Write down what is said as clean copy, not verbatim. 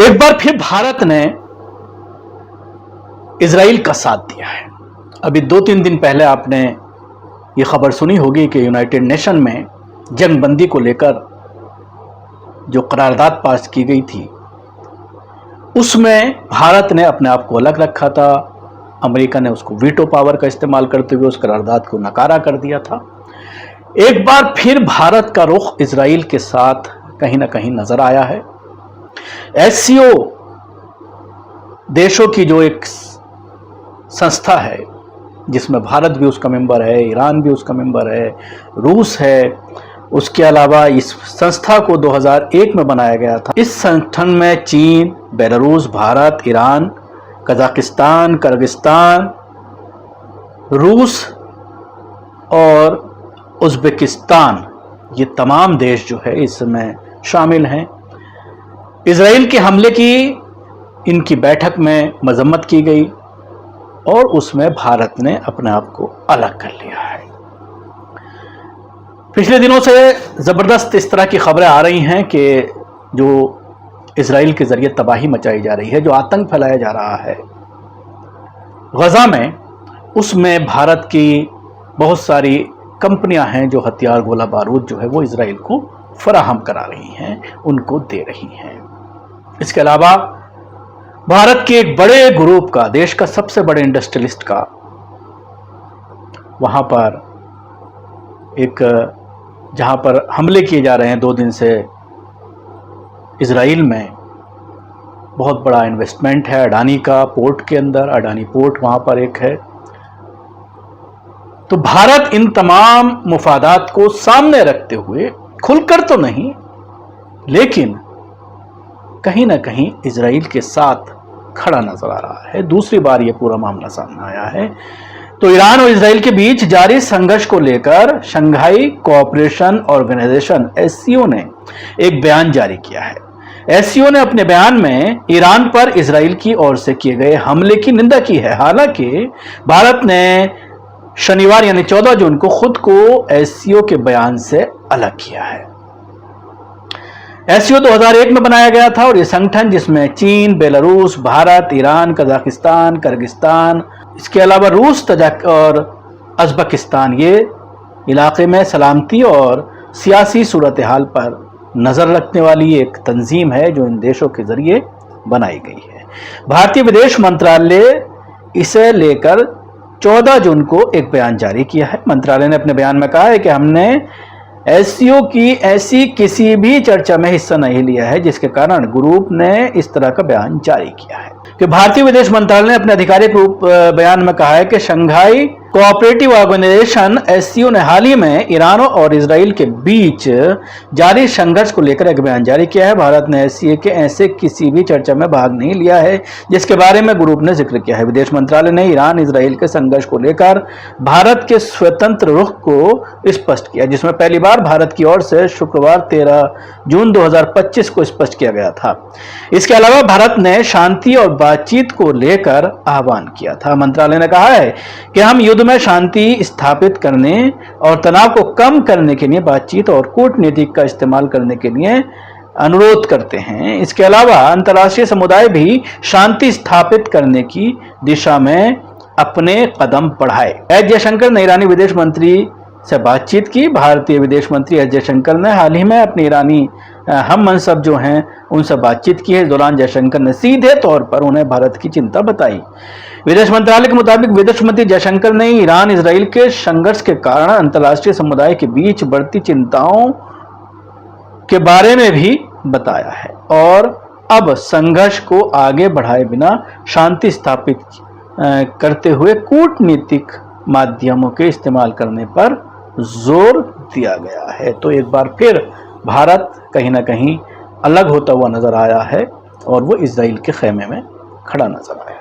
एक बार फिर भारत ने इजराइल का साथ दिया है। अभी 2-3 दिन पहले आपने ये खबर सुनी होगी कि यूनाइटेड नेशन में जंगबंदी को लेकर जो करारदाद पास की गई थी उसमें भारत ने अपने आप को अलग रखा था। अमेरिका ने उसको वीटो पावर का इस्तेमाल करते हुए उस करारदाद को नकारा कर दिया था। एक बार फिर भारत का रुख इजराइल के साथ कहीं ना कहीं नजर आया है। एससीओ देशों की जो एक संस्था है जिसमें भारत भी उसका मेंबर है, ईरान भी उसका मेंबर है, रूस है, उसके अलावा इस संस्था को 2001 में बनाया गया था। इस संगठन में चीन, Belarus, Bharat, Iran, Kazakhstan, Kyrgyzstan, रूस और उज़्बेकिस्तान ये तमाम देश जो है इसमें शामिल हैं। इजराइल के हमले की इनकी बैठक में मजम्मत की गई और उसमें भारत ने अपने आप को अलग कर लिया है। पिछले दिनों से ज़बरदस्त इस तरह की खबरें आ रही हैं कि जो इजराइल के ज़रिए तबाही मचाई जा रही है, जो आतंक फैलाया जा रहा है गज़ा में, उसमें भारत की बहुत सारी कंपनियां हैं जो हथियार, गोला बारूद जो है वो इजराइल को फराहम करा रही हैं, उनको दे रही हैं। इसके अलावा भारत के एक बड़े ग्रुप का, देश का सबसे बड़े इंडस्ट्रियलिस्ट का, वहां पर एक जहां पर हमले किए जा रहे हैं 2 दिन से इजराइल में, बहुत बड़ा इन्वेस्टमेंट है अडानी का पोर्ट के अंदर, अडानी पोर्ट वहां पर एक है। तो भारत इन तमाम मुफादात को सामने रखते हुए खुलकर तो नहीं लेकिन कहीं ना कहीं इजराइल के साथ खड़ा नजर आ रहा है। दूसरी बार यह पूरा मामला सामने आया है। तो ईरान और इजराइल के बीच जारी संघर्ष को लेकर शंघाई कोऑपरेशन ऑर्गेनाइजेशन एससीओ ने एक बयान जारी किया है। एससीओ ने अपने बयान में ईरान पर इजराइल की ओर से किए गए हमले की निंदा की है। हालांकि भारत ने शनिवार यानी 14 जून को खुद को एससीओ के बयान से अलग किया है। एससीओ 2001 में बनाया गया था और यह संगठन जिसमें चीन, Belarus, Bharat, Iran, Kazakhstan, Kyrgyzstan, इसके अलावा रूस, तजाक और उज़्बेकिस्तान ये इलाके में सलामती और सियासी सूरत हाल पर नजर रखने वाली एक तंजीम है जो इन देशों के जरिए बनाई गई है। भारतीय विदेश मंत्रालय इसे लेकर 14 जून को एक बयान जारी किया है। मंत्रालय ने अपने बयान में कहा है कि हमने एससीओ की ऐसी किसी भी चर्चा में हिस्सा नहीं लिया है जिसके कारण ग्रुप ने इस तरह का बयान जारी किया है। कि भारतीय विदेश मंत्रालय ने अपने आधिकारिक बयान में कहा है कि शंघाई कोऑपरेटिव ऑर्गेनाइजेशन एससीओ ने हाल ही में ईरान और इजराइल के बीच जारी संघर्ष को लेकर एक बयान जारी किया है। भारत ने एससीओ के ऐसे किसी भी चर्चा में भाग नहीं लिया है जिसके बारे में ग्रुप ने जिक्र किया है। विदेश मंत्रालय ने ईरान इजराइल के संघर्ष को लेकर भारत के स्वतंत्र रुख को स्पष्ट किया, जिसमें पहली बार भारत की ओर से शुक्रवार 13 जून 2025 को स्पष्ट किया गया था। इसके अलावा भारत ने शांति और बातचीत को लेकर आह्वान किया था। मंत्रालय ने कहा है कि हम युद्ध में शांति स्थापित करने और तनाव को कम करने के लिए बातचीत और कूटनीति का इस्तेमाल करने के लिए अनुरोध करते हैं। इसके अलावा अंतर्राष्ट्रीय समुदाय भी शांति स्थापित करने की दिशा में अपने कदम बढ़ाए। एस जयशंकर ने ईरानी विदेश मंत्री से बातचीत की। भारतीय विदेश मंत्री एस जयशंकर ने हाल ही में अपने ईरानी हम मनसब जो हैं उनसे बातचीत की है। इस दौरान जयशंकर ने सीधे तौर पर उन्हें भारत की चिंता बताई। विदेश मंत्रालय के मुताबिक विदेश मंत्री जयशंकर ने ईरान इजराइल के संघर्ष के कारण अंतर्राष्ट्रीय समुदाय के बीच बढ़ती चिंताओं के बारे में भी बताया है और अब संघर्ष को आगे बढ़ाए बिना शांति स्थापित करते हुए कूटनीतिक माध्यमों के इस्तेमाल करने पर जोर दिया गया है। तो एक बार फिर भारत कहीं ना कहीं अलग होता हुआ नजर आया है और वो इजराइल के खेमे में खड़ा नजर आया।